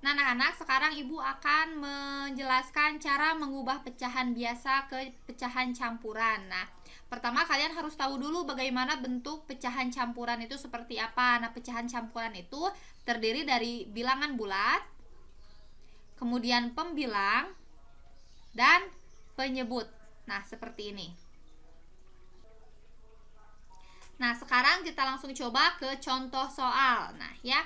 Nah, anak-anak, sekarang Ibu akan menjelaskan cara mengubah pecahan biasa ke pecahan campuran. Nah, pertama kalian harus tahu dulu bagaimana bentuk pecahan campuran itu seperti apa. Nah, pecahan campuran itu terdiri dari bilangan bulat, kemudian pembilang, dan penyebut. Nah, seperti ini. Nah, sekarang kita langsung coba ke contoh soal. Nah, ya.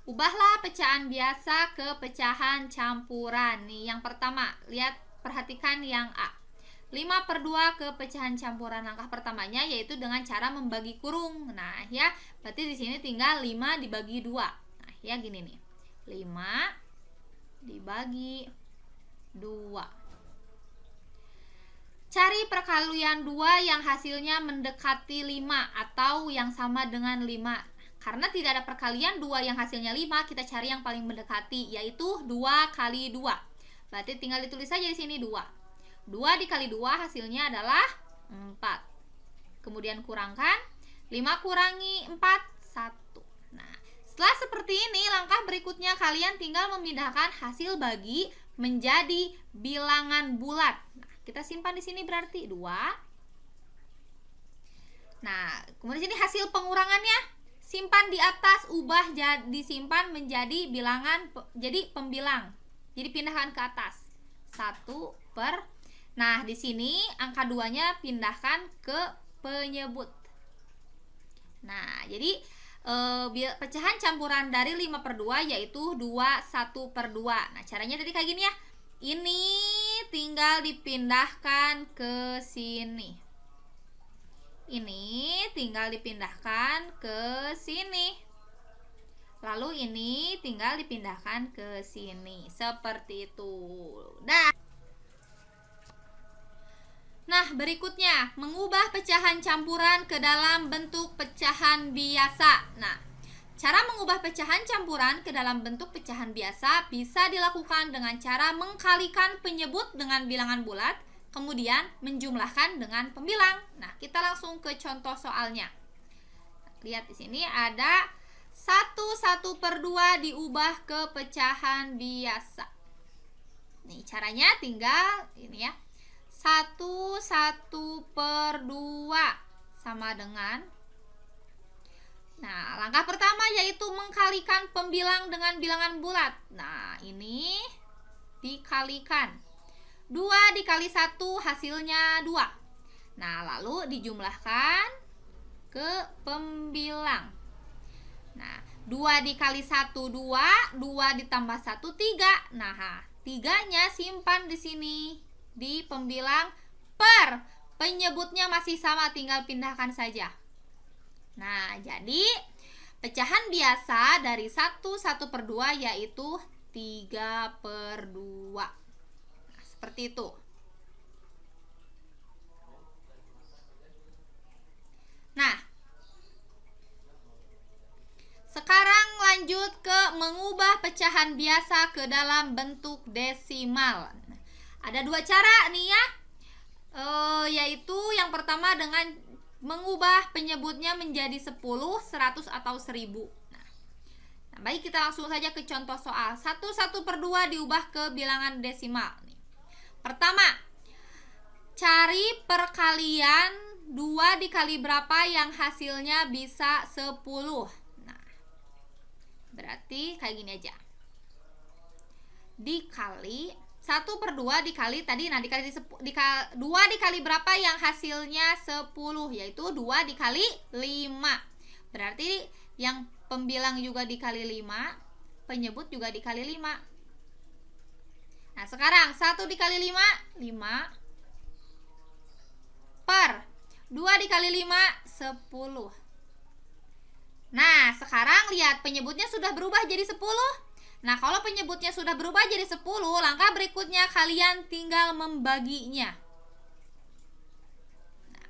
Ubahlah pecahan biasa ke pecahan campuran. Nih, yang pertama, lihat, perhatikan yang A. 5/2 ke pecahan campuran. Langkah pertamanya yaitu dengan cara membagi kurung. Nah, ya, berarti di sini tinggal 5 dibagi 2. Nah, ya gini nih. 5 dibagi 2. Cari perkalian 2 yang hasilnya mendekati 5 atau yang sama dengan 5. Karena tidak ada perkalian 2 yang hasilnya 5, kita cari yang paling mendekati, yaitu 2 kali 2. Berarti tinggal ditulis saja di sini 2. 2 dikali 2 hasilnya adalah 4. Kemudian kurangkan 5 kurangi 4, 1. Nah, setelah seperti ini, langkah berikutnya kalian tinggal memindahkan hasil bagi menjadi bilangan bulat. Nah, kita simpan di sini berarti 2. Nah, kemudian sini hasil pengurangannya simpan di atas, ubah disimpan menjadi bilangan, jadi pembilang. Jadi pindahkan ke atas. 1 per. Nah, di sini angka 2-nya pindahkan ke penyebut. Nah, jadi pecahan campuran dari 5/2 yaitu 21/2. Nah, caranya tadi kayak gini ya. Ini tinggal dipindahkan ke sini. Ini tinggal dipindahkan ke sini. Lalu ini tinggal dipindahkan ke sini. Seperti itu. Nah, berikutnya, mengubah pecahan campuran ke dalam bentuk pecahan biasa. Nah, cara mengubah pecahan campuran ke dalam bentuk pecahan biasa bisa dilakukan dengan cara mengkalikan penyebut dengan bilangan bulat, kemudian menjumlahkan dengan pembilang. Nah, kita langsung ke contoh soalnya. Lihat di sini ada 1/2 diubah ke pecahan biasa. Nih, caranya tinggal ini ya. 1/2 sama dengan. Nah, langkah pertama yaitu mengkalikan pembilang dengan bilangan bulat. Nah, ini dikalikan. 2 dikali 1 hasilnya 2. Nah, lalu dijumlahkan ke pembilang. Nah, 2 dikali 1 2, 2 ditambah 1 3. Nah, 3-nya simpan di sini di pembilang per. Penyebutnya masih sama, tinggal pindahkan saja. Nah, jadi pecahan biasa dari 1/2 yaitu 3/2. Seperti itu. Nah, sekarang lanjut ke mengubah pecahan biasa ke dalam bentuk desimal. Ada 2 cara nih ya, yaitu yang pertama dengan mengubah penyebutnya menjadi 10, 100 atau 1000. Nah, baik, kita langsung saja ke contoh soal. 1/2 diubah ke bilangan desimal. Pertama, cari perkalian 2 dikali berapa yang hasilnya bisa 10. Nah, berarti kayak gini aja. Dikali 1/2 dikali tadi, nah dikali 2 dikali berapa yang hasilnya 10, yaitu 2 dikali 5. Berarti yang pembilang juga dikali 5, penyebut juga dikali 5. Nah, sekarang 1 dikali 5, 5 per 2 dikali 5, 10. Nah, sekarang lihat penyebutnya sudah berubah jadi 10. Nah, kalau penyebutnya sudah berubah jadi 10, langkah berikutnya kalian tinggal membaginya. Nah,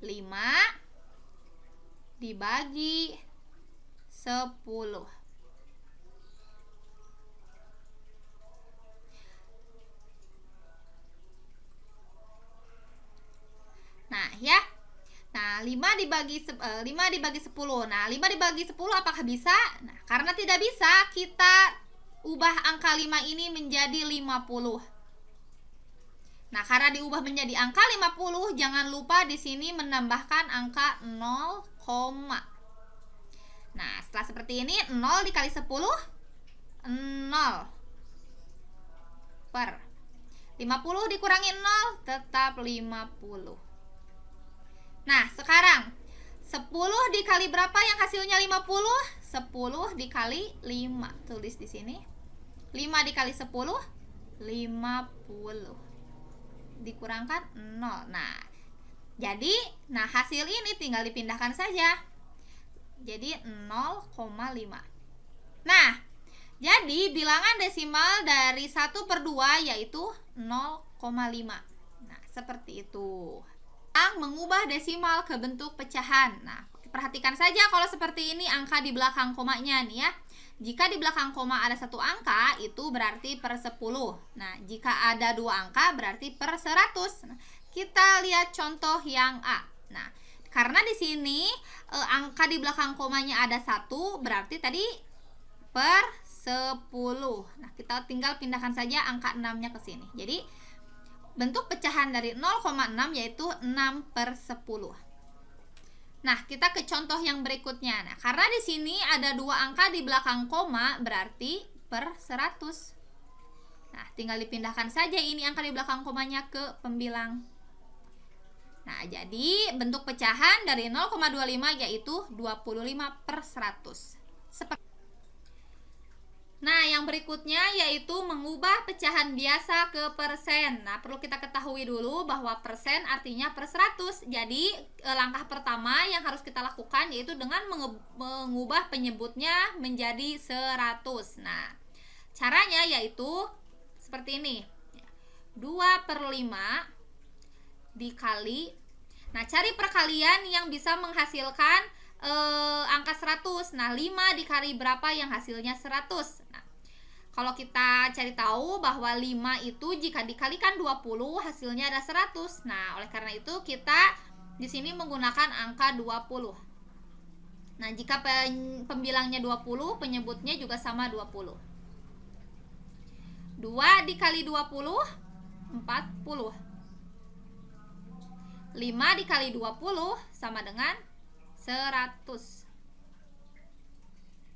5 dibagi 10. Nah, ya. Nah, 5 dibagi 10. Nah, 5 dibagi 10 apakah bisa? Nah, karena tidak bisa, kita ubah angka 5 ini menjadi 50. Nah, karena diubah menjadi angka 50, jangan lupa di sini menambahkan angka 0, nah, setelah seperti ini 0 dikali 10 0 per 50 dikurangi 0 tetap 50. Nah, sekarang 10 dikali berapa yang hasilnya 50? 10 dikali 5. Tulis di sini. 5 dikali 10 50. Dikurangkan 0. Nah, jadi hasil ini tinggal dipindahkan saja. Jadi 0,5. Nah, jadi bilangan desimal dari 1/2 yaitu 0,5. Nah, seperti itu. Mengubah desimal ke bentuk pecahan. Nah, perhatikan saja kalau seperti ini angka di belakang komanya nih ya. Jika di belakang koma ada satu angka, itu berarti per 10. Nah, jika ada dua angka berarti per 100. Nah, kita lihat contoh yang A. Nah, karena di sini angka di belakang komanya ada 1, berarti tadi per 10. Nah, kita tinggal pindahkan saja angka 6-nya ke sini. Jadi, bentuk pecahan dari 0,6 yaitu 6/10. Nah, kita ke contoh yang berikutnya. Nah, karena di sini ada dua angka di belakang koma, berarti per 100. Nah, tinggal dipindahkan saja ini angka di belakang komanya ke pembilang. Nah, jadi bentuk pecahan dari 0,25 yaitu 25/100. Nah, yang berikutnya yaitu mengubah pecahan biasa ke persen. Nah, perlu kita ketahui dulu bahwa persen artinya per 100. Jadi, langkah pertama yang harus kita lakukan yaitu dengan mengubah penyebutnya menjadi 100. Nah, caranya yaitu seperti ini. 2/5 dikali. Nah, cari perkalian yang bisa menghasilkan angka 100. Nah, 5 dikali berapa yang hasilnya 100? Nah, kalau kita cari tahu bahwa 5 itu jika dikalikan 20 hasilnya ada 100. Nah, oleh karena itu kita di sini menggunakan angka 20. Nah, jika pembilangnya 20, penyebutnya juga sama 20. 2 dikali 20 40. 5 dikali 20 sama dengan 100.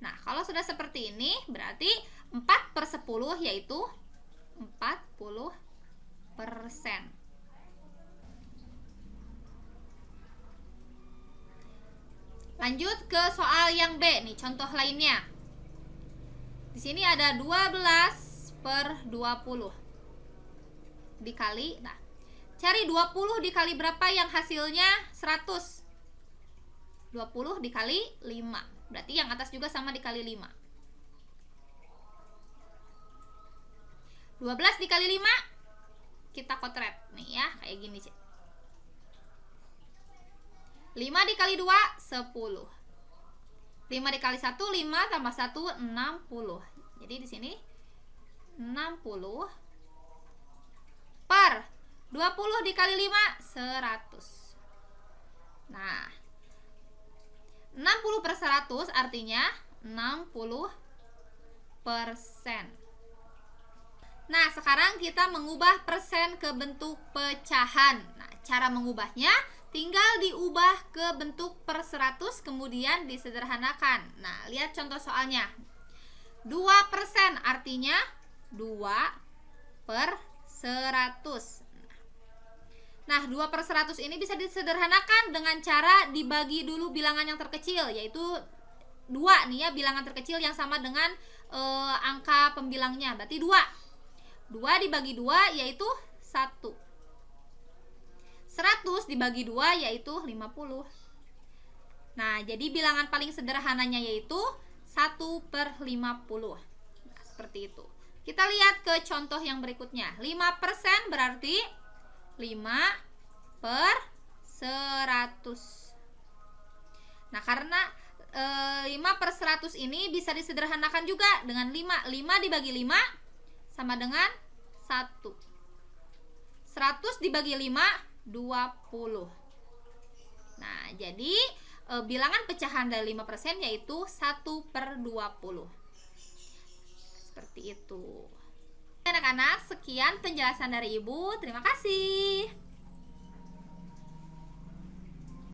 Nah, kalau sudah seperti ini berarti 4/10 yaitu 40%. Lanjut ke soal yang B nih, contoh lainnya. Di sini ada 12/20 dikali. Nah, cari 20 dikali berapa yang hasilnya 100? 20 dikali 5. Berarti yang atas juga sama dikali 5. 12 dikali 5 kita kotret nih ya, kayak gini sih. 5 dikali 2 10. 5 dikali 1 5 tambah 1 60. Jadi di sini 60 per 20 dikali 5 100. Nah, 60/100 artinya 60%. Nah, sekarang kita mengubah persen ke bentuk pecahan. Nah, cara mengubahnya tinggal diubah ke bentuk per 100 kemudian disederhanakan. Nah, lihat contoh soalnya. 2% artinya 2/100. Nah, 2/100 ini bisa disederhanakan dengan cara dibagi dulu bilangan yang terkecil, yaitu 2 nih ya, bilangan terkecil yang sama dengan angka pembilangnya, berarti 2. 2 dibagi 2 yaitu 1. 100 dibagi 2 yaitu 50. Nah, jadi bilangan paling sederhananya yaitu 1/50. Nah, seperti itu. Kita lihat ke contoh yang berikutnya. 5% berarti 5/100. Nah, karena 5/100 ini bisa disederhanakan juga dengan 5. 5 dibagi 5 sama dengan 1. 100 dibagi 5 20. Nah, jadi bilangan pecahan dari 5% yaitu 1/20. Seperti seperti itu. Anak-anak, sekian penjelasan dari Ibu. Terima kasih.